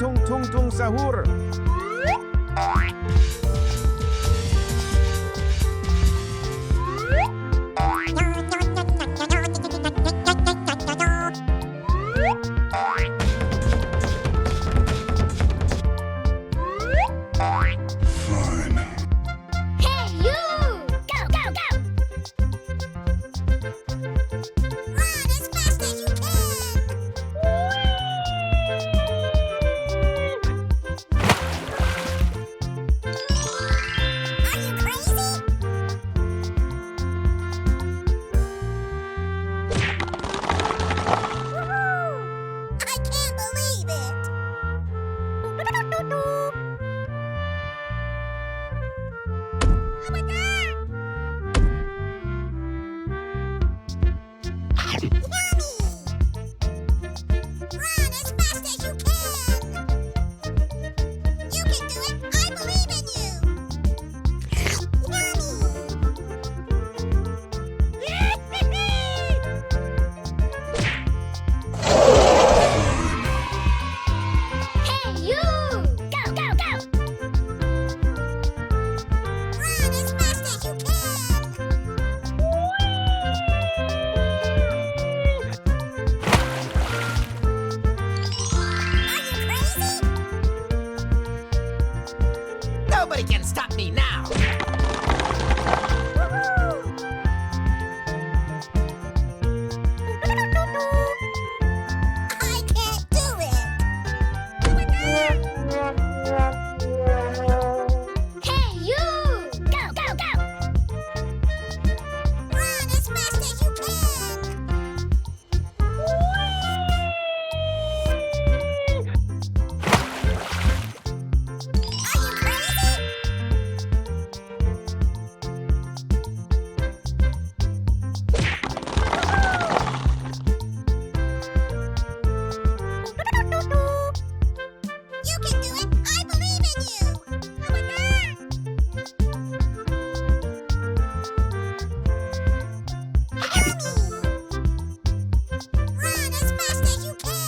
tung sahur. Nobody can stop me now! I can't do it! Hey, you! Go, go, go! Run as fast as you can! Are you crazy? You can do it! I believe in you! Run as fast as you can!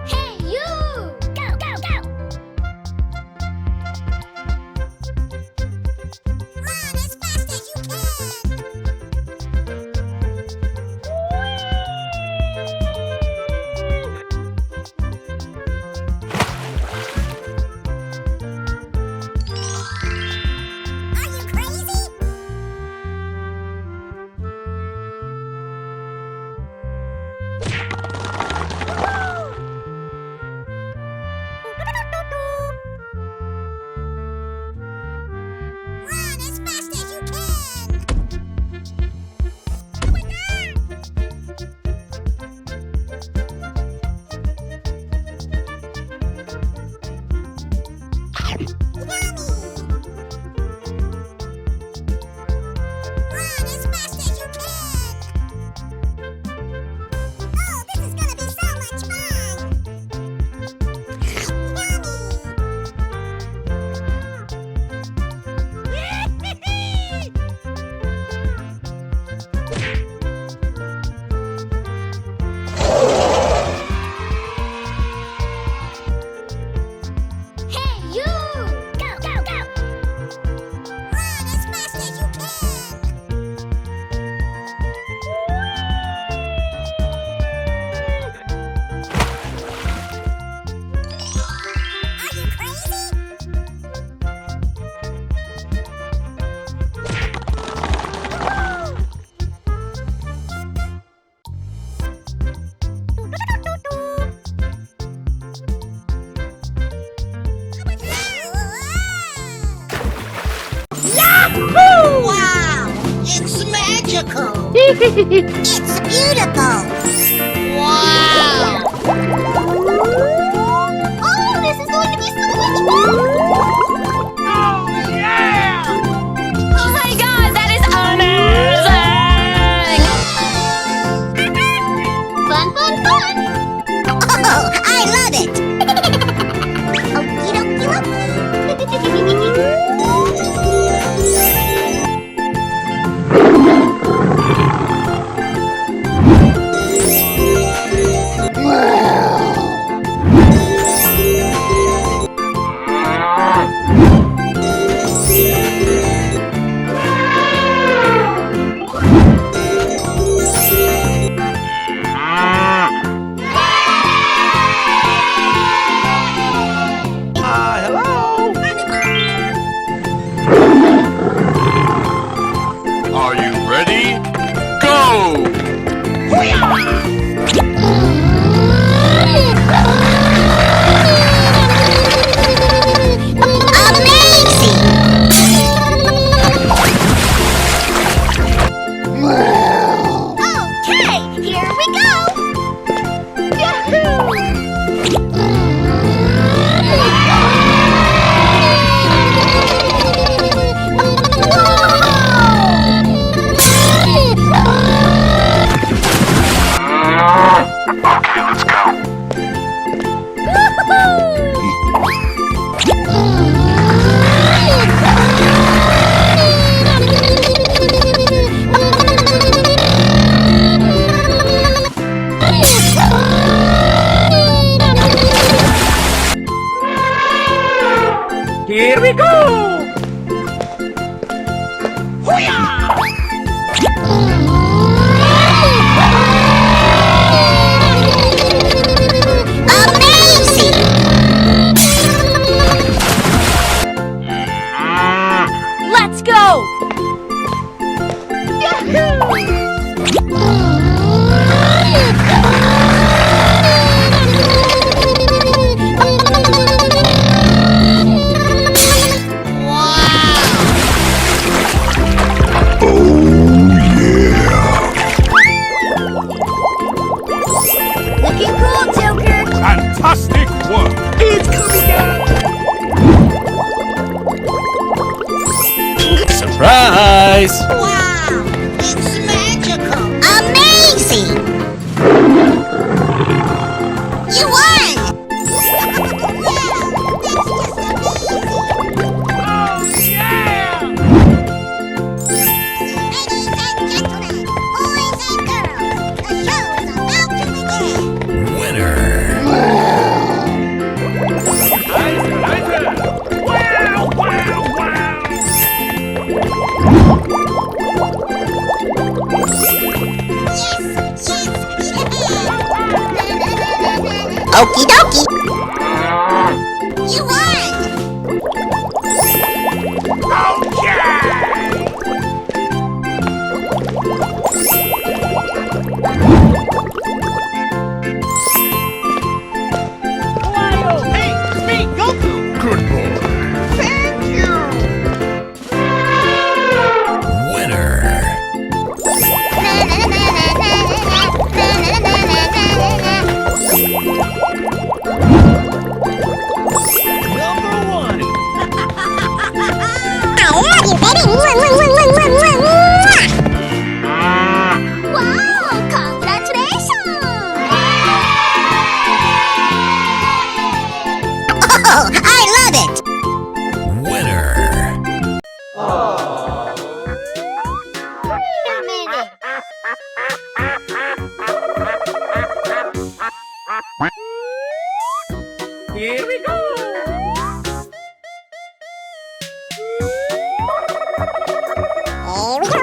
Hey, you! Go, go, go! Run as fast as you can! Are you crazy? Run as fast as you can! Run as fast as you can! Oh, this is gonna be so much fun! Hey, you! Go, go, go! Run as fast as you can! Are you crazy? Yahoo! Wow! It's magical! It's beautiful! Wow! Oh, this is going to be so much fun! Oh, yeah! Oh my god, that is amazing! Fun, fun, fun! Okay, here we go! Yahoo! Okay, let's go. Here we go! Hoo-yah! Let's go! Yahoo! Looking cool, Joker! Fantastic work. It's coming out! Surprise! Wow! It's magical! Amazing! You won! Wow! That's just amazing! Oh, yeah! Ladies and gentlemen, boys and girls, the show is about to begin! Winner! Wow, wow, wow! Yes! Yes! Yeah! Okie dokie! You won! Hey, it's me, Goku! Good boy. Thank you! Winner! Number one! I love you, baby! Wow! Congratulations! Oh, I love it! Winner! Wait a minute! Here we go! Here we go!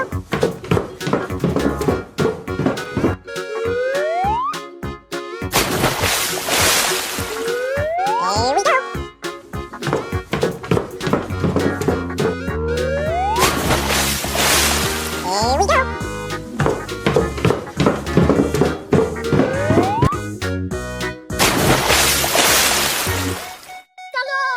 Here we go! Here we go! Hello!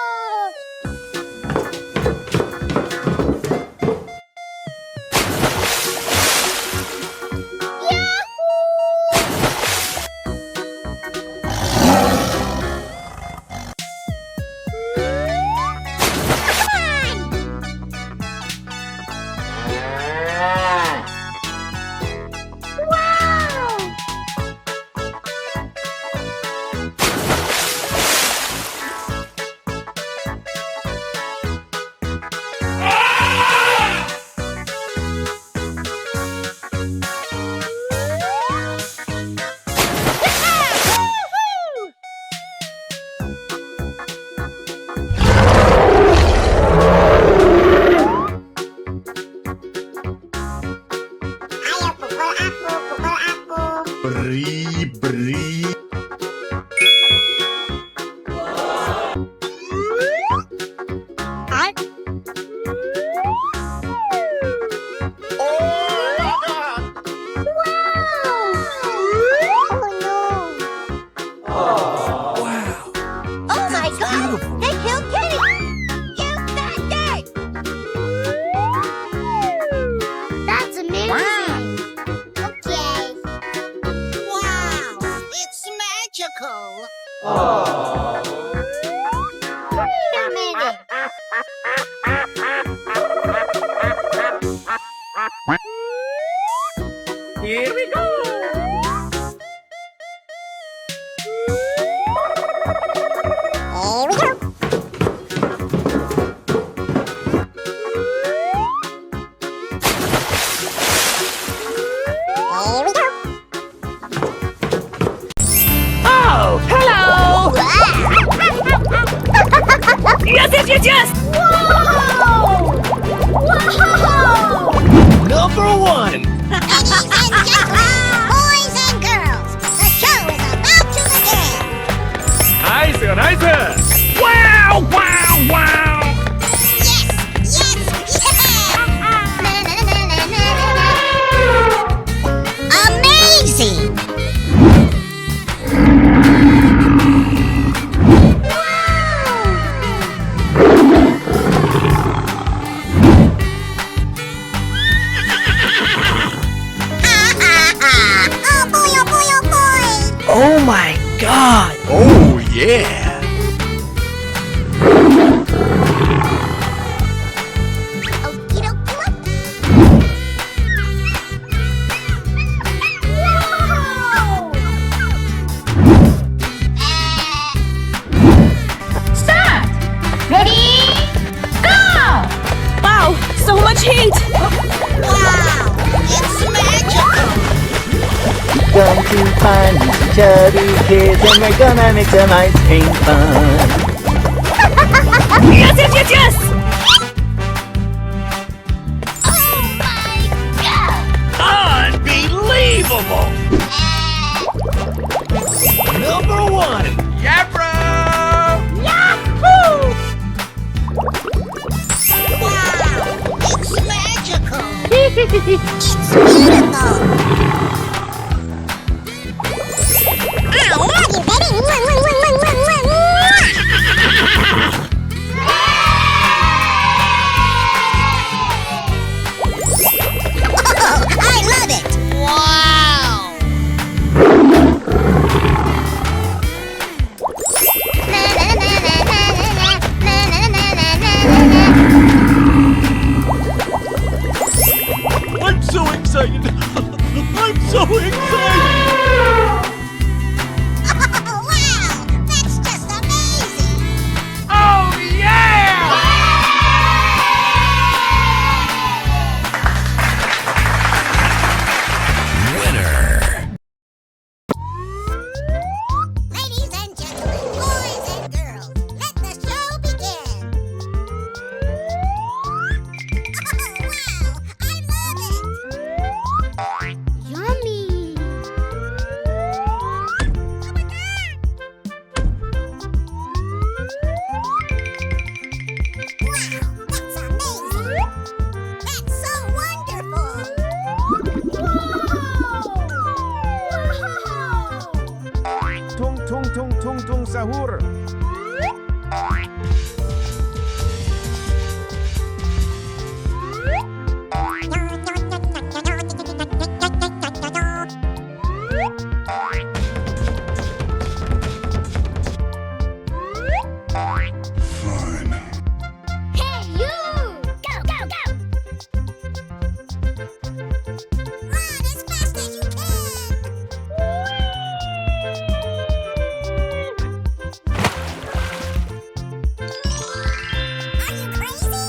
Bree, bree. Wow! a minute. Here we go. Here we go. Here we go. Oh, hello. Yes, yes, yes, yes. Whoa! Whoa! Number one. Ladies and gentlemen, boys and girls, the show is about to begin. Nice, nice. Wow, wow, wow. Yes, yes, yeah! Na, na, na, na, na, na, na. Amazing! Oh boy, oh boy, oh boy! Oh my God. Oh, yeah. Okie dokie. Start! Ready? Go! Wow, so much heat! Wow! It's magical! Come to find these chubby kids and we're gonna make some ice cream fun. Yes, yes, yes, yes! Oh my god! Unbelievable. Number one. Yeah, bro. Yahoo! Wow! It's magical! It's beautiful! I love you, baby! Mwah, mwah, mwah, mwah, mwah, mwah, mwah. Oh, I love it! Wow! Na, na, na, na, na, na, na, na, na, na, na, na. I'm so excited. I'm so excited. Oh, wow! That's just amazing! Oh, yeah. Winner. Ladies and gentlemen, boys and girls, let the show begin! Oh, wow! I love it! Yummy! Oh my god! Wow! That's amazing! That's so wonderful! Wow! Tung tung tung tung tung sahur. Fine. Hey, you! Go, go, go! Run as fast as you can! Are you crazy?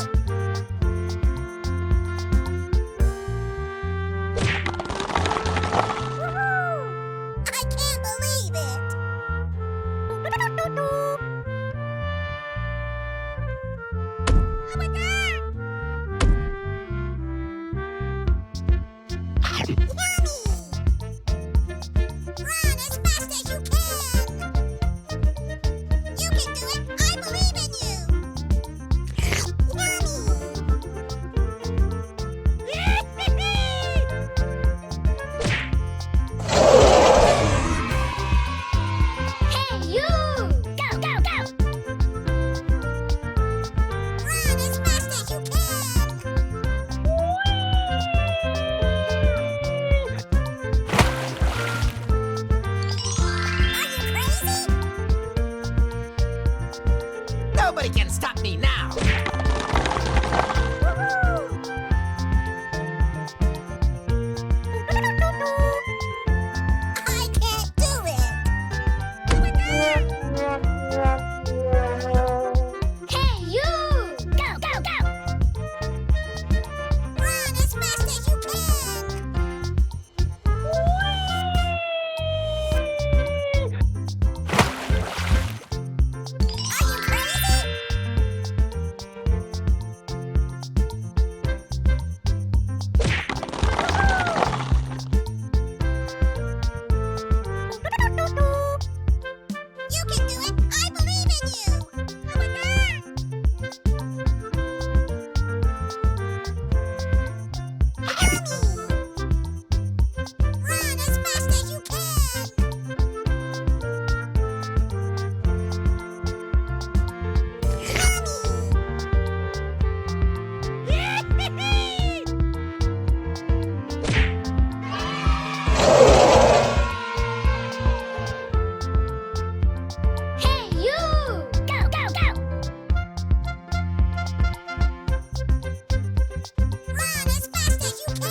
Woohoo! I Nobody can stop me now. I can't do it. Hey, you! Go, go, go! Run as fast as you can. Are you crazy? You can do it. I believe in you. Run as fast as you can. Hey, you! Go, go, go! Run as fast as you can!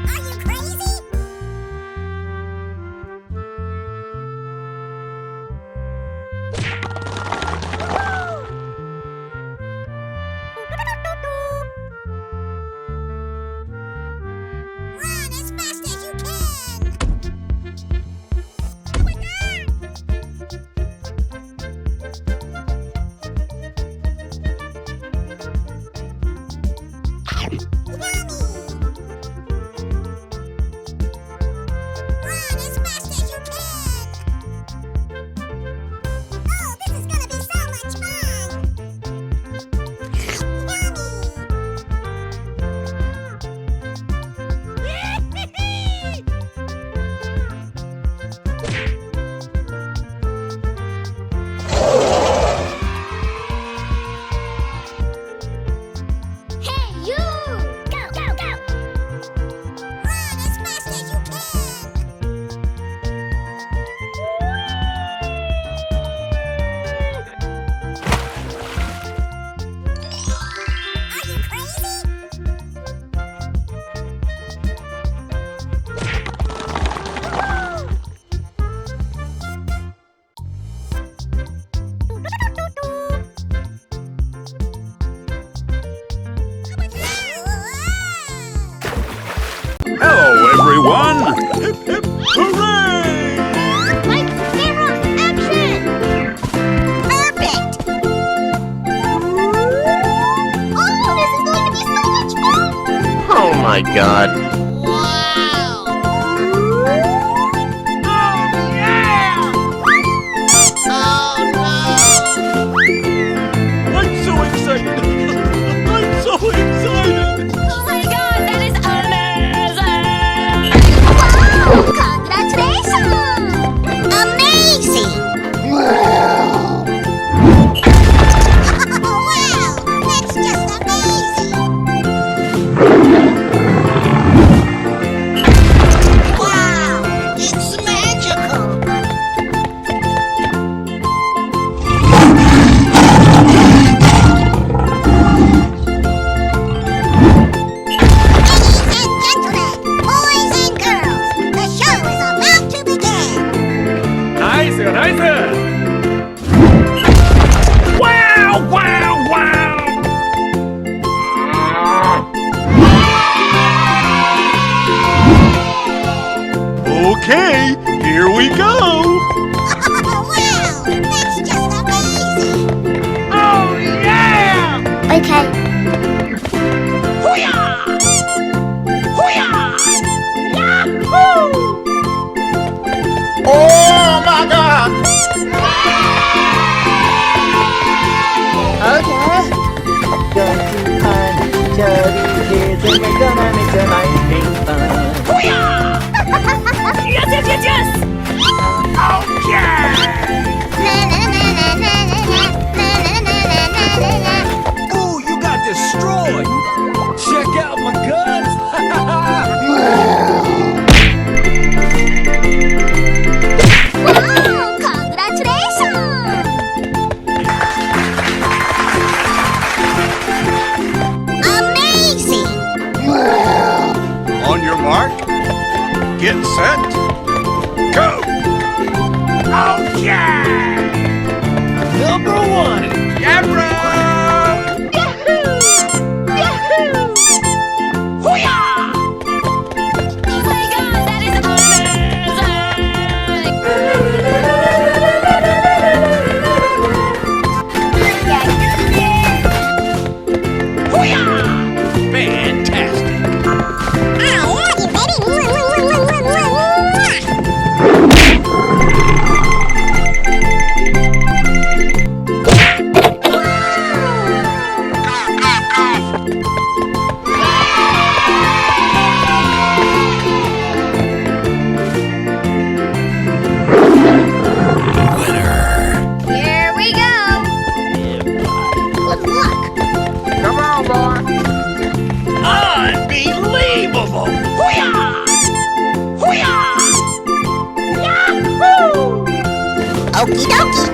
Are you crazy? Run as fast as you can! Yummy! Run as fast as you can! Oh, this is gonna be so much fun! Yummy! Hey, you! Go, go, go! Run as fast as you can! Are you crazy? Hello, everyone! Hip, hip, hooray! Lights, camera, action! Perfect! Oh, this is going to be so much fun! Oh my god. Wow! I'm so excited! I'm so excited! Oh my god, that is amazing! Wow! Congratulations! Amazing! Wow! Wow! That's just amazing! Get set. Go. Okay. Number one. Yeah, bro. Oh my god, that is Fantastic. I love you, baby. Here we go. Good luck. Come on, boy. Unbelievable. Okie dokie.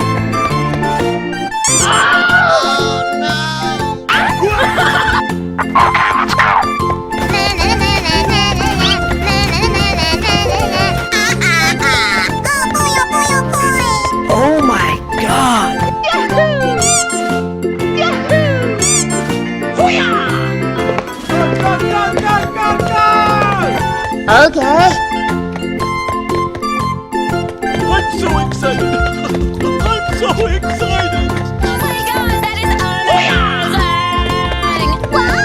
Oh my god. Okay. I'm so excited. I'm so excited. Oh my god, that is amazing. Wow,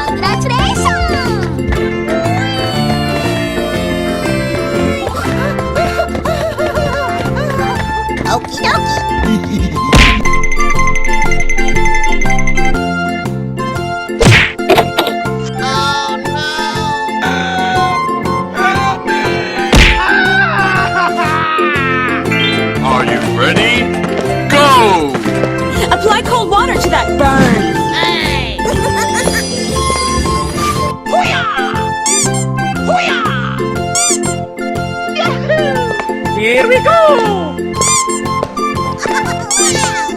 congratulations. Okie dokie. Help me. Are you ready? Go. Apply cold water to that burn. Hey. Here we go. Wow.